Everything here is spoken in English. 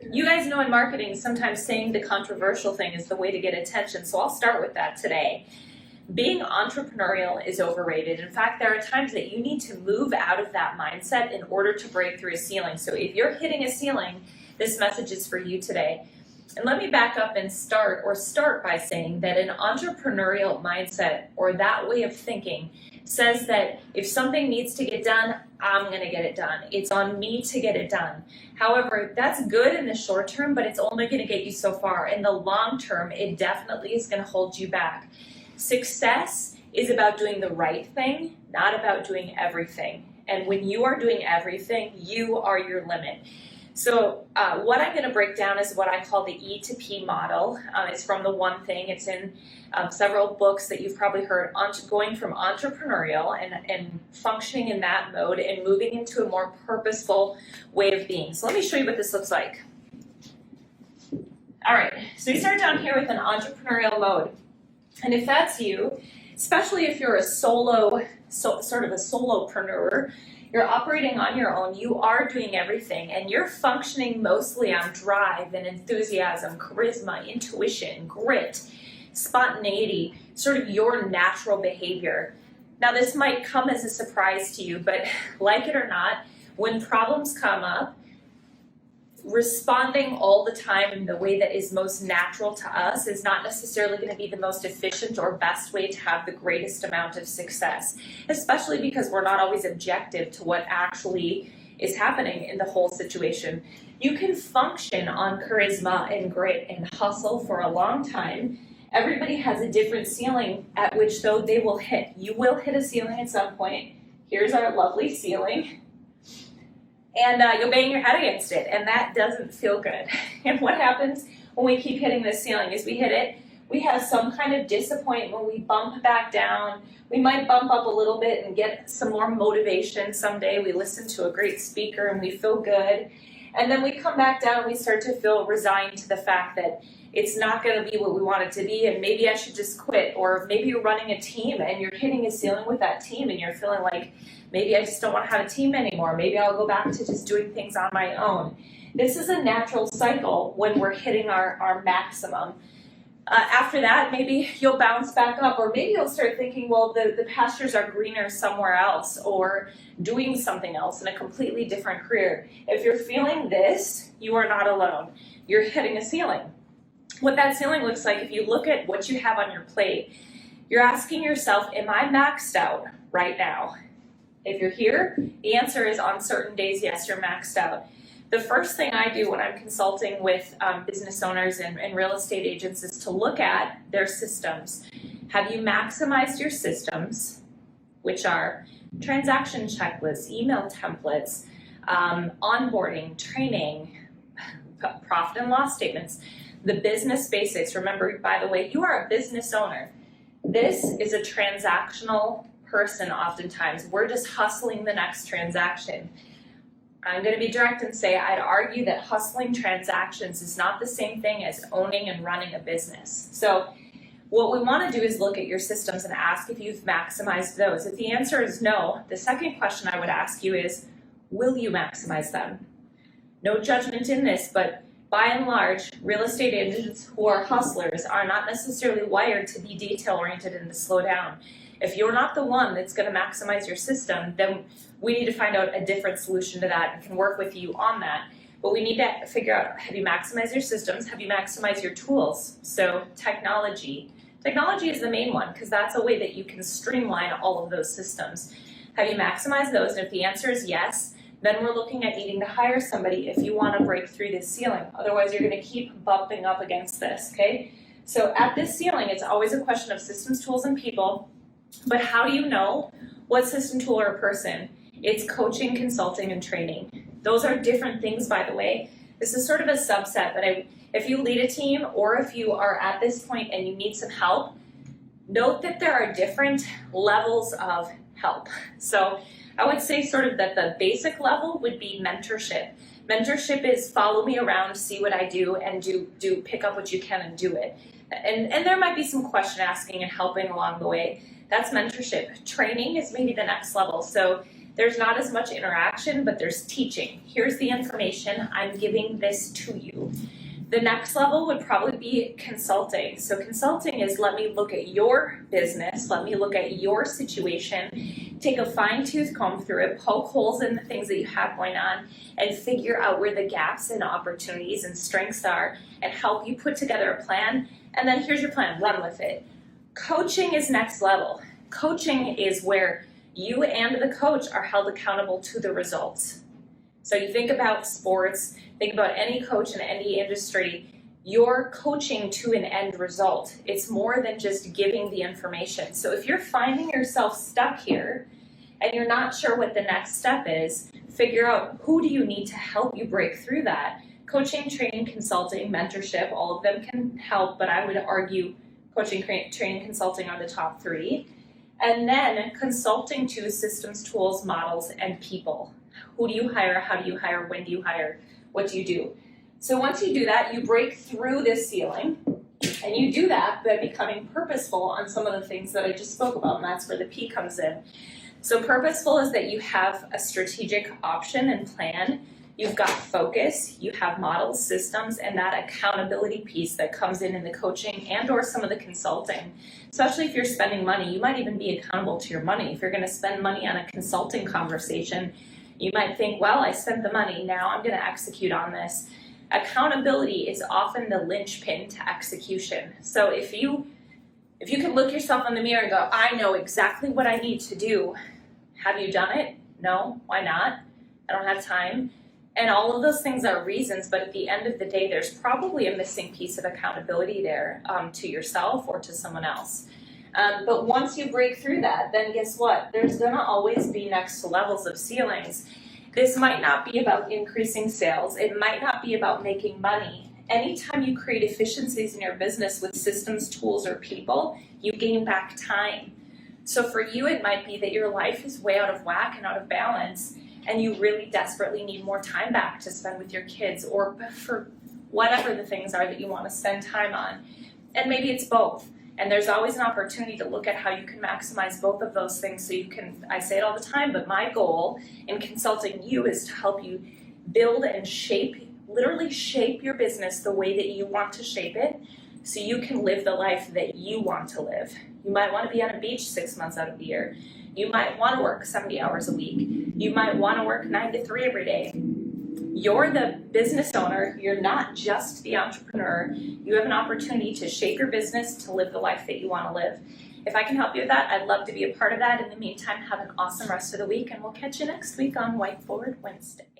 You guys know in marketing, sometimes saying the controversial thing is the way to get attention, so I'll start with that today. Being entrepreneurial is overrated. In fact, there are times that you need to move out of that mindset in order to break through a ceiling. So if you're hitting a ceiling, this message is for you today. And let me back up and start by saying that an entrepreneurial mindset, or that way of thinking, says that if something needs to get done, I'm going to get it done. It's on me to get it done. However, that's good in the short term, but it's only going to get you so far. In the long term, it definitely is going to hold you back. Success is about doing the right thing, not about doing everything. And when you are doing everything, you are your limit. So what I'm going to break down is what I call the E to P model. It's from The One Thing. It's in several books that you've probably heard, going from entrepreneurial and functioning in that mode and moving into a more purposeful way of being. So let me show you what this looks like. All right, so you start down here with an entrepreneurial mode. And if that's you, especially if you're a sort of a solopreneur, you're operating on your own, you are doing everything, and you're functioning mostly on drive and enthusiasm, charisma, intuition, grit, spontaneity, sort of your natural behavior. Now, this might come as a surprise to you, but like it or not, when problems come up, responding all the time in the way that is most natural to us is not necessarily going to be the most efficient or best way to have the greatest amount of success, especially because we're not always objective to what actually is happening in the whole situation. You can function on charisma and grit and hustle for a long time. Everybody has a different ceiling at which, though, they will hit. You will hit a ceiling at some point. Here's our lovely ceiling. And you'll bang your head against it, and that doesn't feel good. And what happens when we keep hitting this ceiling is we hit it, we have some kind of disappointment, we bump back down, we might bump up a little bit and get some more motivation someday, we listen to a great speaker and we feel good, and then we come back down and we start to feel resigned to the fact that it's not going to be what we want it to be, and maybe I should just quit. Or maybe you're running a team and you're hitting a ceiling with that team and you're feeling like, maybe I just don't want to have a team anymore. Maybe I'll go back to just doing things on my own. This is a natural cycle when we're hitting our maximum. After that, maybe you'll bounce back up, or maybe you'll start thinking, well, the pastures are greener somewhere else, or doing something else in a completely different career. If you're feeling this, you are not alone. You're hitting a ceiling. What that ceiling looks like, if you look at what you have on your plate, you're asking yourself, am I maxed out right now? If you're here, the answer is on certain days, yes, you're maxed out. The first thing I do when I'm consulting with business owners and real estate agents is to look at their systems. Have you maximized your systems, which are transaction checklists, email templates, onboarding, training, profit and loss statements, the business basics. Remember, by the way, you are a business owner. This is a transactional person oftentimes. We're just hustling the next transaction. I'm going to be direct and say I'd argue that hustling transactions is not the same thing as owning and running a business. So what we want to do is look at your systems and ask if you've maximized those. If the answer is no, the second question I would ask you is, will you maximize them? No judgment in this, but by and large, real estate agents who are hustlers are not necessarily wired to be detail-oriented and to slow down. If you're not the one that's going to maximize your system, then we need to find out a different solution to that and can work with you on that. But we need to figure out, have you maximized your systems? Have you maximized your tools? So technology. Technology is the main one because that's a way that you can streamline all of those systems. Have you maximized those? And if the answer is yes, then we're looking at needing to hire somebody if you want to break through this ceiling. Otherwise, you're going to keep bumping up against this, okay? So at this ceiling, it's always a question of systems, tools, and people. But how do you know what system, tool, or person? It's coaching, consulting, and training. Those are different things, by the way. This is sort of a subset, but if you lead a team or if you are at this point and you need some help, note that there are different levels of help. So I would say sort of that the basic level would be mentorship. Mentorship is follow me around, see what I do, and do pick up what you can and do it. And there might be some question asking and helping along the way. That's mentorship. Training is maybe the next level. So there's not as much interaction, but there's teaching. Here's the information. I'm giving this to you. The next level would probably be consulting. So consulting is, let me look at your business, let me look at your situation, take a fine-tooth comb through it, poke holes in the things that you have going on, and figure out where the gaps and opportunities and strengths are, and help you put together a plan. And then here's your plan, run with it. Coaching is next level. Coaching is where you and the coach are held accountable to the results. So you think about sports, think about any coach in any industry, you're coaching to an end result. It's more than just giving the information. So if you're finding yourself stuck here and you're not sure what the next step is, figure out who do you need to help you break through that. Coaching, training, consulting, mentorship, all of them can help, but I would argue coaching, training, consulting are the top three. And then consulting to systems, tools, models, and people. Who do you hire? How do you hire? When do you hire? What do you do? So once you do that, you break through this ceiling, and you do that by becoming purposeful on some of the things that I just spoke about, and that's where the P comes in. So purposeful is that you have a strategic option and plan. You've got focus, you have models, systems, and that accountability piece that comes in the coaching and or some of the consulting. Especially if you're spending money, you might even be accountable to your money. If you're going to spend money on a consulting conversation, you might think, well, I spent the money, now I'm going to execute on this. Accountability is often the linchpin to execution. So if you can look yourself in the mirror and go, I know exactly what I need to do. Have you done it? No. Why not? I don't have time. And all of those things are reasons, but at the end of the day, there's probably a missing piece of accountability there to yourself or to someone else. But once you break through that, then guess what? There's going to always be next levels of ceilings. This might not be about increasing sales. It might not be about making money. Anytime you create efficiencies in your business with systems, tools, or people, you gain back time. So for you, it might be that your life is way out of whack and out of balance, and you really desperately need more time back to spend with your kids or for whatever the things are that you want to spend time on. And maybe it's both. And there's always an opportunity to look at how you can maximize both of those things so you can, I say it all the time, but my goal in consulting you is to help you build and shape, literally shape your business the way that you want to shape it so you can live the life that you want to live. You might want to be on a beach 6 months out of the year. You might want to work 70 hours a week. You might want to work 9 to 3 every day. You're the business owner. You're not just the entrepreneur. You have an opportunity to shape your business to live the life that you want to live. If I can help you with that, I'd love to be a part of that. In the meantime, have an awesome rest of the week, and we'll catch you next week on Whiteboard Wednesday.